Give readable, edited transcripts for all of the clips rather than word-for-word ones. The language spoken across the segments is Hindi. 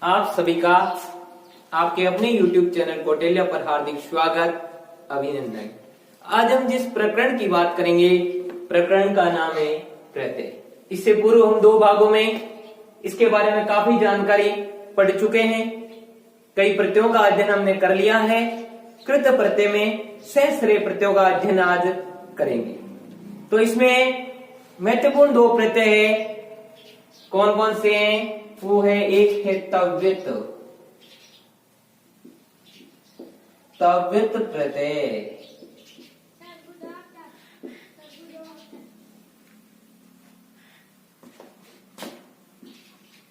आप सभी का आपके अपने YouTube चैनल कौटिल्य पर हार्दिक स्वागत, अभिनंदन। आज हम जिस प्रकरण की बात करेंगे, प्रकरण का नाम है प्रत्यय। इससे पूर्व हम दो भागों में इसके बारे में काफी जानकारी पढ़ चुके हैं। कई प्रत्ययों का अध्ययन हमने कर लिया है। कृत प्रत्यय में सहस्त्र प्रत्ययों का अध्ययन आज करेंगे। तो इसमें महत्वपूर्ण दो प्रत्यय है। कौन कौन से हैं? वो है, एक है तव्यत, तव्यत प्रत्यय।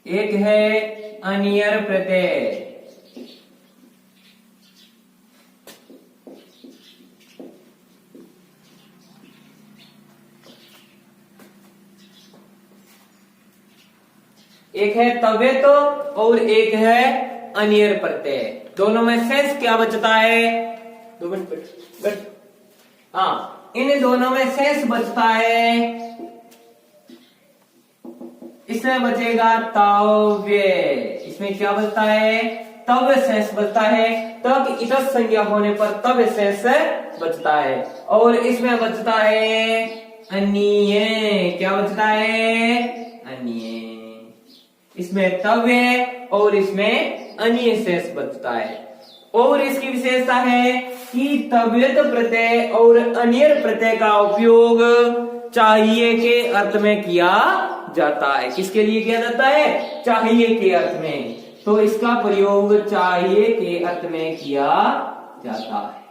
एक है अनियर प्रत्यय। एक है तव्यत और एक है अनियर प्रत्यय। दोनों में शेष क्या बचता है? 2 मिनट। हाँ, इन दोनों में शेष बचता है। इसमें बचेगा तव्य। इसमें क्या बचता है? तव्य शेष बचता है। तब इतर संज्ञा होने पर तव्य शेष बचता है। और इसमें बचता है अनिय। क्या बचता है? अनिय। इसमें तव्य और इसमें अनिय शेष बचता है। और इसकी विशेषता है कि तव्यत प्रत्यय और अनियर प्रत्यय का उपयोग चाहिए के अर्थ में किया जाता है। किसके लिए किया जाता है? चाहिए के अर्थ में। तो इसका प्रयोग चाहिए के अर्थ में किया जाता है।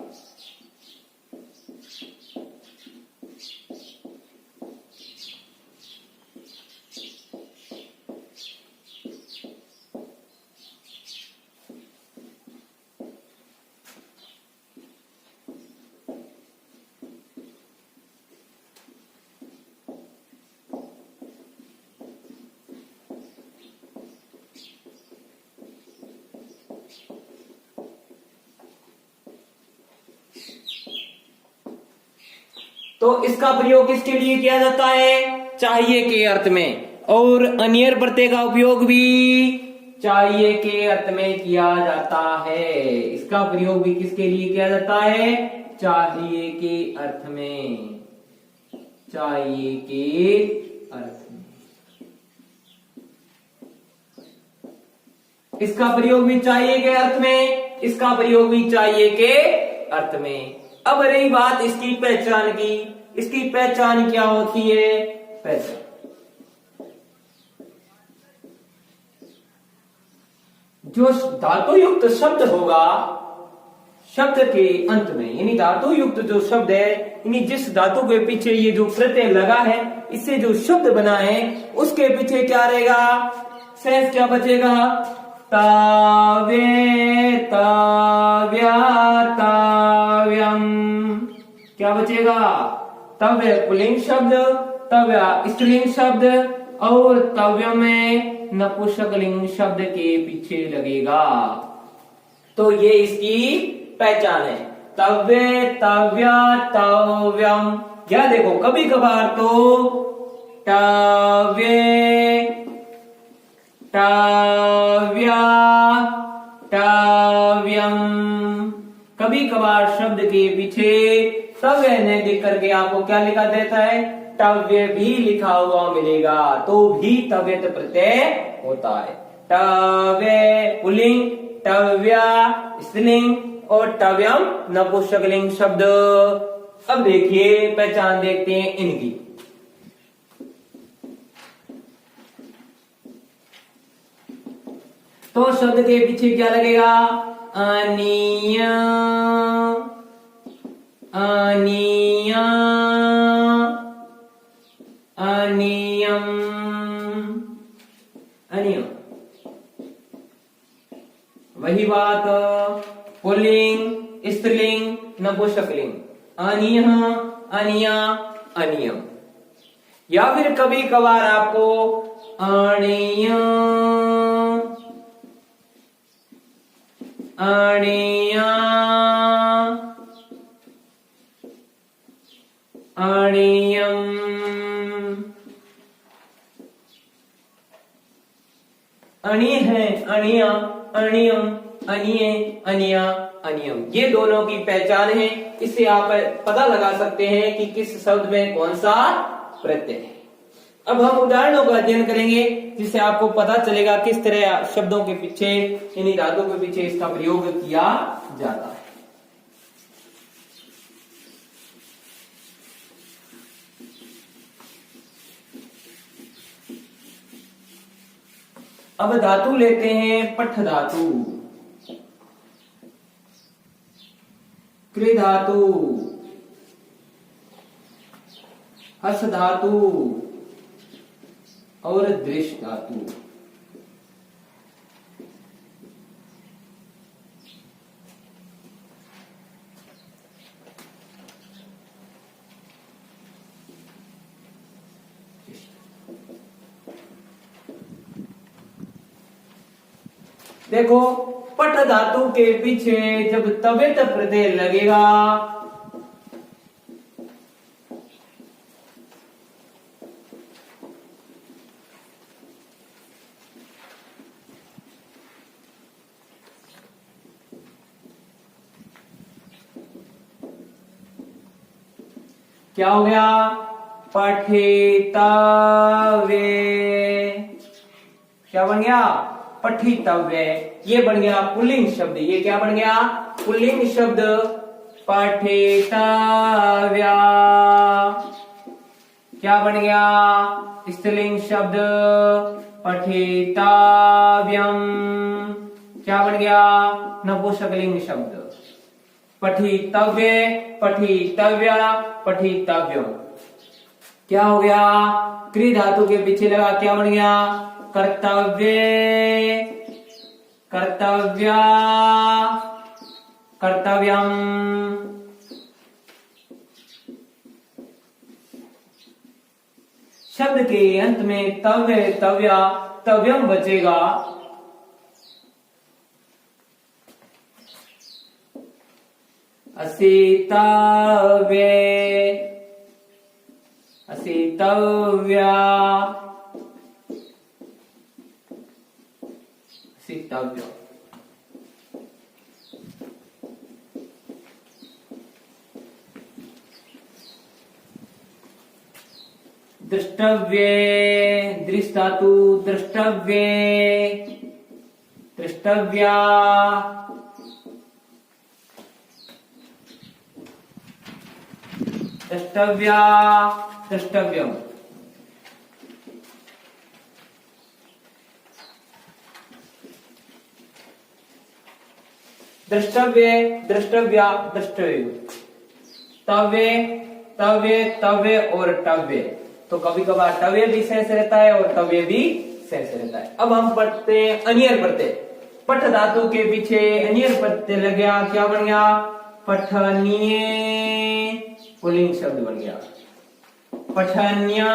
तो इसका प्रयोग किसके लिए किया जाता है? चाहिए के अर्थ में। और अनियर प्रत्यय का उपयोग भी चाहिए के अर्थ में किया जाता है। इसका प्रयोग भी किसके लिए किया जाता है? चाहिए के अर्थ में। चाहिए के अर्थ में इसका प्रयोग भी चाहिए के अर्थ में, इसका प्रयोग भी चाहिए के अर्थ में। अब रही बात इसकी पहचान की। इसकी पहचान क्या होती है? पहचान जो धातु युक्त शब्द होगा, शब्द के अंत में, यानी धातु युक्त जो शब्द है, यानी जिस धातु के पीछे ये जो प्रत्यय लगा है, इससे जो शब्द बना है, उसके पीछे क्या रहेगा? शेष क्या बचेगा? तावे, ताव्या, ताव्यम। क्या बचेगा? तव्य पुल्लिंग शब्द, तव्या स्त्रीलिंग शब्द और तव्य में नपुंसकलिंग शब्द के पीछे लगेगा। तो ये इसकी पहचान है। तव्य, तव्या, तव्यम। या देखो, कभी कभार तो तव्य, तव्या, तव्यम। कभी कभार शब्द के पीछे तव्य ने लिख करके आपको क्या लिखा देता है? तव्य भी लिखा हुआ मिलेगा, तो भी तव्यत प्रत्यय होता है। तव्य पुल्लिंग, तव्या स्त्रीलिंग और तव्यम नपुंसकलिंग शब्द। अब देखिए, पहचान देखते हैं इनकी। तो शब्द के पीछे क्या लगेगा? अनिय, अनिय, अनियम, अनियम। वही बात पुल्लिंग, स्त्रीलिंग, नपुंसकलिंग। अनिय, अनिया, अनियम। या फिर कभी कभार आपको अणिय, अणिया, अणियम। अणीय है, अणीय, अणियम, अणीय, अनिया, अनियम, ये दोनों की पहचान है। इससे आप पता लगा सकते हैं कि किस शब्द में कौन सा प्रत्यय है। अब हम उदाहरणों का अध्ययन करेंगे जिससे आपको पता चलेगा किस तरह शब्दों के पीछे यानी धातुओं के पीछे इसका प्रयोग किया जाता है। अब धातु लेते हैं पठ धातु, कृ धातु, हस धातु और दृश धातु। देखो पठ धातु के पीछे जब तवेत प्रत्यय लगेगा क्या हो गया, पठितव्य, क्या बन गया, पठितव्य। ये बन गया पुल्लिंग शब्द, ये क्या बन गया, पुल्लिंग शब्द पठितव्या। क्या बन गया, स्त्रीलिंग शब्द पठितव्यम। क्या बन गया, नपुंसकलिंग शब्द पठितव्य, पठितव्या, पठितव्यम। क्या हो गया, कृ धातु के पीछे लगा, क्या बन गया, कर्तव्य, कर्तव्या, कर्तव्यम। शब्द के अंत में तव्य, तव्या, तव्यम बचेगा। असितव्य, असितव्या, असितव्य। द्रष्टव्य, दृष्ट धातु, द्रष्टव्य, द्रष्टव्या, द्रष्टव्या, द्रष्टव्यम। द्रष्टव्य, द्रष्टव्या, द्रष्टव्य। तव्य, तव्य, तव्य और टव्य। तो कभी कभार टव्य भी शेष रहता है और तव्य भी शेष रहता है। अब हम पढ़ते हैं अनियर प्रत्यय। पठ धातु के पीछे अनियर प्रत्यय लग गया, क्या बन गया, पठनीय, पुल्लिंग शब्द बन गया। पठन्या,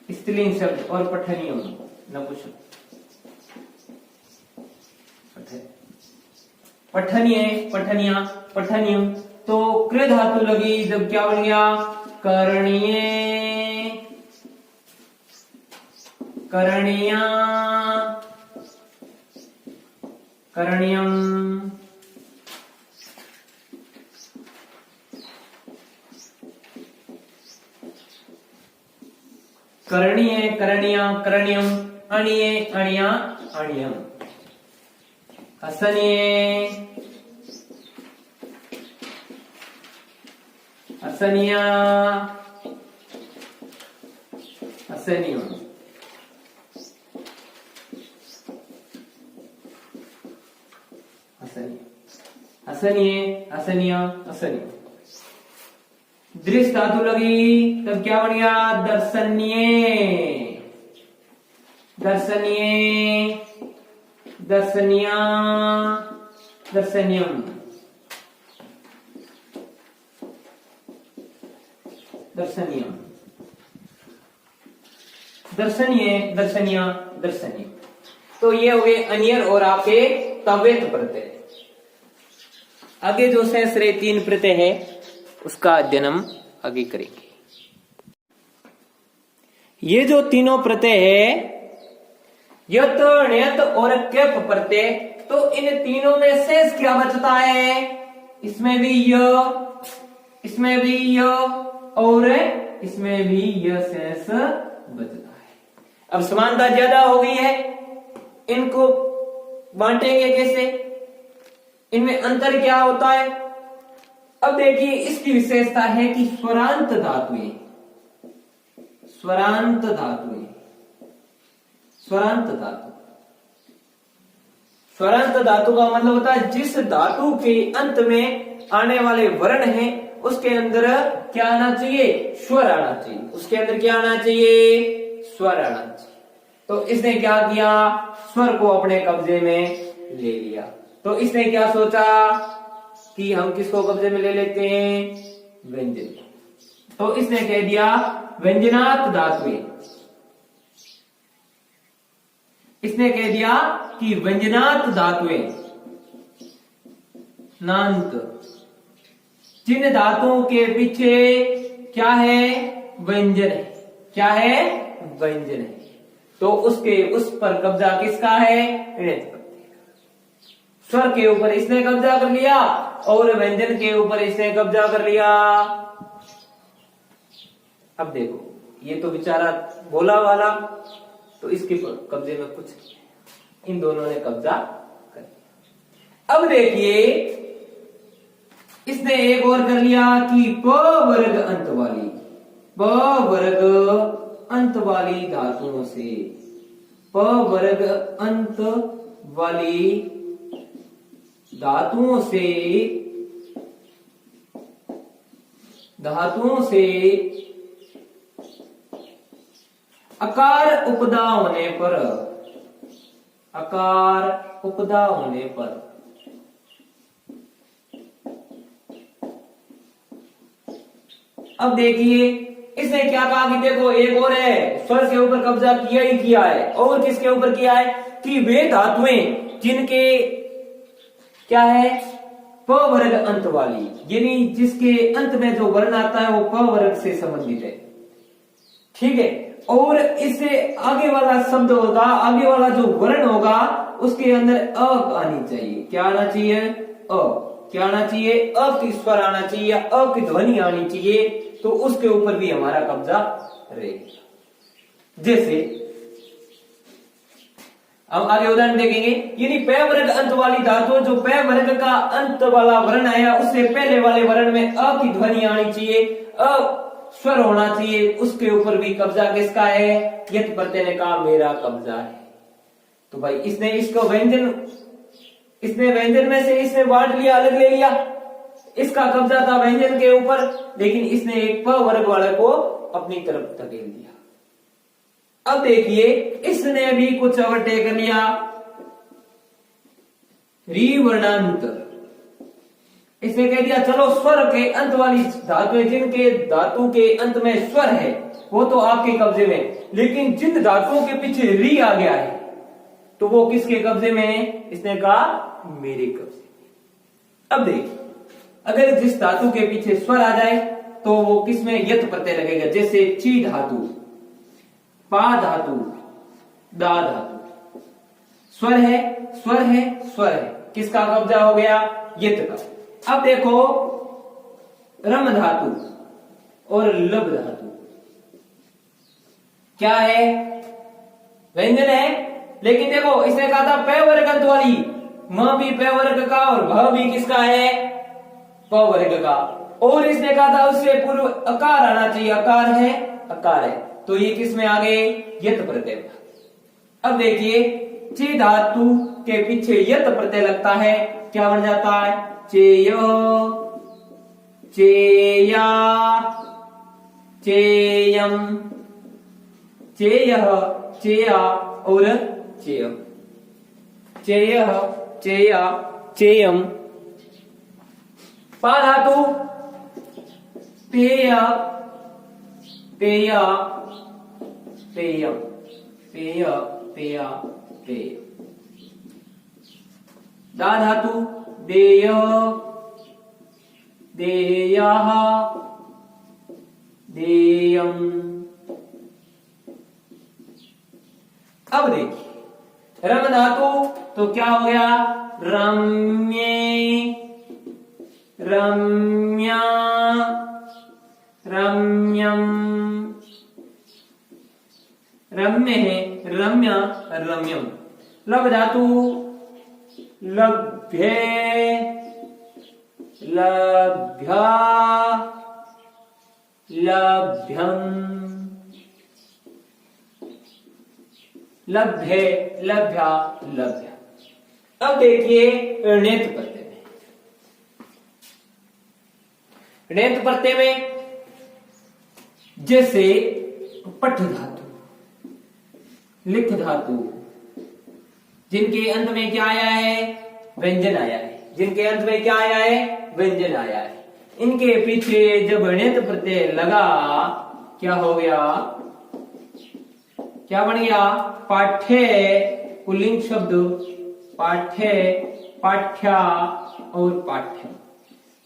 स्त्रीलिंग शब्द और पठनियम नपुंसक। पठनीय, पठनिया, पठनियम। तो कृ धातु लगी जब, क्या बन गया, करणीय, करणीया, करणीयम। करणीय, करणीया, करणीयम। अणीय, अणिया, अणियम। असनीय, असनिया, असनियम। असनीय, असनिया, असनियम। दृष्ट धातु लगी तब क्या बन गया, दर्शनीय, दर्शनीय, दर्शनिया, दर्शनियम। दर्शनियम, दर्शनीय, दर्शनिया, दर्शनीय। तो ये हो गए अनियर और आपके तवेत प्रत्यय। आगे जो शेष रहे 3 प्रत्यय है उसका अध्ययन हम आगे करेंगे। ये जो तीनों प्रत्यय है, यत, ण्यत और कैप प्रत्यय, तो इन तीनों में शेष क्या बचता है? इसमें भी य, इसमें भी य और इसमें भी य शेष बचता है। अब समानता ज्यादा हो गई है, इनको बांटेंगे कैसे? इनमें अंतर क्या होता है? अब देखिए, इसकी विशेषता है कि स्वरांत धातुएं, स्वरांत धातुएं, स्वरांत धातु, स्वरांत धातु का मतलब होता है जिस धातु के अंत में आने वाले वर्ण हैं उसके अंदर क्या आना चाहिए? स्वर आना चाहिए। उसके अंदर क्या आना चाहिए? स्वर आना चाहिए। तो इसने क्या किया? स्वर को अपने कब्जे में ले लिया। तो इसने क्या सोचा कि हम किसको कब्जे में ले लेते हैं? व्यंजन। तो इसने कह दिया व्यंजनात् धातुएं, इसने कह दिया कि व्यंजनात् धातुएं, नान्त, जिन धातुओं के पीछे क्या है? व्यंजन है। क्या है? व्यंजन है। तो उसके उस पर कब्जा किसका है? ऋणित प्रत्यय। स्वर के ऊपर इसने कब्जा कर लिया और व्यंजन के ऊपर इसने कब्जा कर लिया। अब देखो, ये तो बेचारा बोला वाला, तो इसके कब्जे में कुछ, इन दोनों ने कब्जा कर लिया। अब देखिए, इसने एक और कर लिया कि प वर्ग अंत वाली, प वर्ग अंत वाली धातुओं से, प वर्ग अंत वाली धातुओं से, धातुओं से अकार उपदा होने पर, अकार उपदा होने पर अब देखिए, इसने क्या कहा कि देखो एक और है, स्वर के ऊपर कब्जा किया ही किया है। और किसके ऊपर किया है? कि वे धातुएं जिनके क्या है? प वर्ग अंत वाली, यानी जिसके अंत में जो वर्ण आता है वो प वर्ग से संबंधित है। ठीक है। और इससे आगे वाला शब्द होगा, आगे वाला जो वर्ण होगा उसके अंदर अ आनी चाहिए। क्या आना चाहिए? अ। क्या आना चाहिए? अ की स्वर आना चाहिए, अ की ध्वनि आनी चाहिए। तो उसके ऊपर भी हमारा कब्जा रहेगा। जैसे हम आगे उदाहरण देखेंगे, यानी प वर्ग अंत वाली धातु, जो प वर्ग का अंत वाला वर्ण है उससे पहले वाले वर्ण में अ की ध्वनि आनी चाहिए, अ स्वर होना चाहिए। उसके ऊपर भी कब्जा किसका है? यत प्रत्यय ने कहा मेरा कब्जा है। तो भाई इसने इसको व्यंजन, इसने व्यंजन में से इसने बांट लिया, अलग ले लिया। इसका कब्जा था व्यंजन के ऊपर, लेकिन इसने एक प वर्ग वाले को अपनी तरफ धकेल दिया। अब देखिए, इसने भी कुछ ओवरटेक कर लिया, रिवर्णांत। इसने कह दिया चलो स्वर के अंत वाली धातुएं, जिनके धातु के अंत में स्वर है वो तो आपके कब्जे में, लेकिन जिन धातुओं के पीछे री आ गया है तो वो किसके कब्जे में है? इसने कहा मेरे कब्जे में। अब देखिए, अगर जिस धातु के पीछे स्वर आ जाए तो वो किसमें यत प्रत्यय लगेगा। जैसे ची धातु, पा धातु, दा धातु, स्वर है, स्वर है, स्वर है, किसका कब्जा हो गया? यत का। अब देखो, रम धातु और लब धातु क्या है? व्यंजन है, लेकिन देखो इसने कहा था प वर्ग अंत वाली, म भी प वर्ग का और भ भी किसका है? प वर्ग का। और इसने कहा था उससे पूर्व अकार आना चाहिए, अकार है, अकार है, तो ये किस में आ गए? यत प्रत्यय। अब देखिए, चे धातु के पीछे यत प्रत्यय लगता है, क्या बन जाता है? चेय, चेया, चेयम, चेय, चेया और चेय, चेय, चेया, चेयम। पा धातु पेय, पेय, पेयम, पेय, पेया, पेय। दा धातु देय, देयः, देयम्, अब देखिए रम धातु तो क्या हो गया, रम्ये, रम्या, रम्यम, रम्य है रम्या, रम्यम। लब धातु लभ्ये, लभ्या, लभ्यम, लभ्ये, लभ्या, लभ्य। अब देखिए णेत प्रत्यय में, णेत प्रत्यय में जैसे पठ धातु, लिख धातु, जिनके अंत में क्या आया है, व्यंजन आया है, जिनके अंत में क्या आया है, व्यंजन आया है, इनके पीछे जब णेत प्रत्यय लगा क्या हो गया, क्या बन गया, पाठ्य, पुल्लिंग शब्द, पाठ्य, पाठ्या और पाठ्य,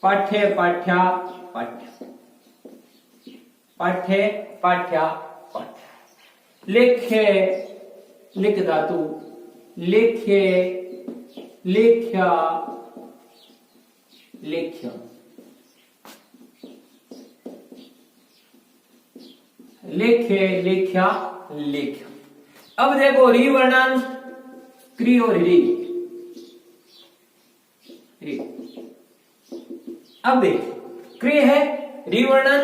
पाठ्य, पाठ्या, पाठ्य, पाठ्य, पाठ्या, पाठ्य। लेख्य, लिख धातु, लेख्य, लेख्या, लेख्य, लेख्य, लेख्या, लेख्य। अब देखो रिवर्णन, क्री और री, अब देख क्रिय है, रिवर्णन,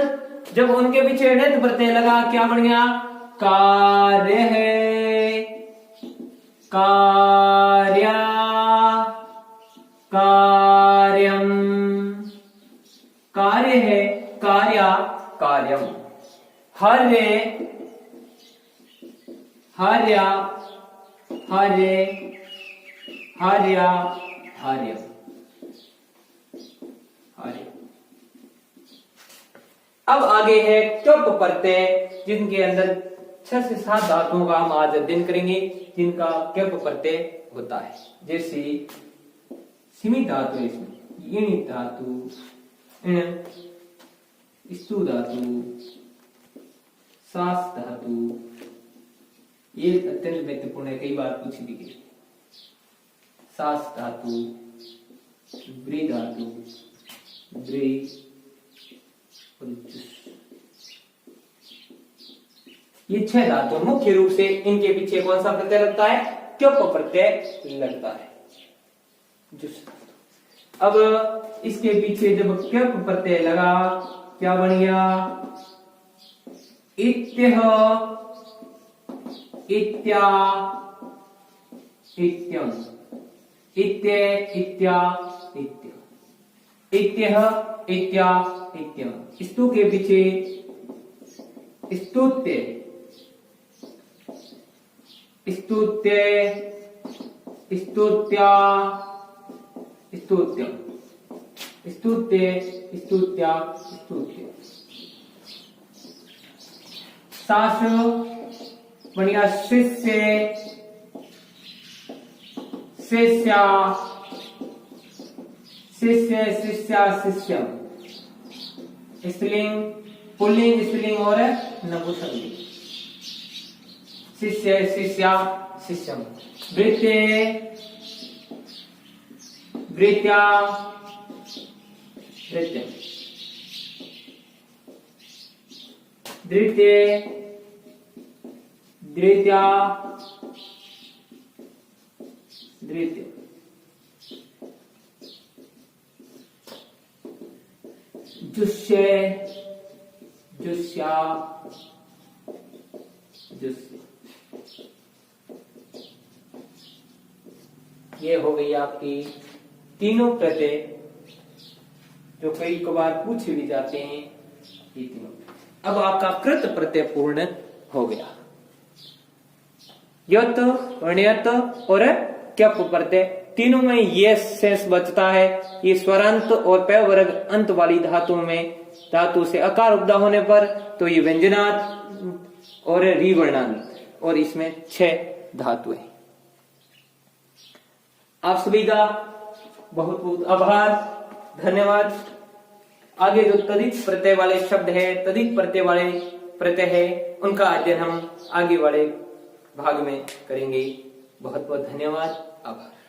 जब उनके पीछे णेत प्रत्यय लगा क्या बन गया, कार्य है, कार्या, कार्यम, कार्य है, कार्या, कार्यम। हर्य, हर्या, हर्य, हर्या, हर्यम, हर्य। अब आगे है चुप प्रत्यय, जिनके अंदर 6 से 7 धातुओं का हम आज अध्ययन करेंगे, जिनका क्यप प्रत्यय होता है। जैसे सीमित धातु है इसमें, ईणित धातु, स्तु धातु, सास धातु, ये अत्यंत महत्वपूर्ण है, कई बार पूछ भी गई। सास धातु, व्री धातु, व्री और जुस, ये 6 धातु मुख्य रूप से, इनके पीछे कौन सा प्रत्यय लगता है, क्यप प्रत्यय लगता है, जुस। अब इसके पीछे जब क्यप प्रत्यय लगा क्या बन गया, इत्यह, इत्या, इत्यम, इत्य, इत्या, इत्य, इत्यह, इत्या, इत्यम। स्तु के पीछे स्तुत्य, स्तुत्य, स्तुत्या, स्तुत्यम, स्तुत्य, स्तुत्या, स्तुत्य। सास बन गया शिष्य, शिष्या, शिष्य, शिष्या, शिष्यम। स्त्रीलिंग, पुल्लिंग, स्त्रीलिंग और नपुंसकलिंग। शिष्य, शिष्या, शिष्यम। वृत्ते, वृत्या, वृत्यम। द्वितीय, द्वित्या, द्वितीय। जुष्य, जुष्या, जुष्य। ये हो गई आपकी तीनों प्रत्यय, जो कई बार पूछे भी जाते हैं, ये तीनों। अब आपका कृत प्रत्यय पूर्ण हो गया। यत, ण्यत और क्यप प्रत्यय, तीनों में ये शेष बचता है। ये स्वरांत और प वर्ग अंत वाली धातुओं में, धातु से अकार उपदा होने पर तो ये व्यंजनात् और रिवर्णांत, और इसमें 6 धातुएं। आप सभी का बहुत बहुत आभार, धन्यवाद। आगे जो तदित प्रत्यय वाले शब्द है, तदित प्रत्यय वाले प्रत्यय है, उनका अध्ययन हम आगे वाले भाग में करेंगे। बहुत बहुत धन्यवाद, आभार।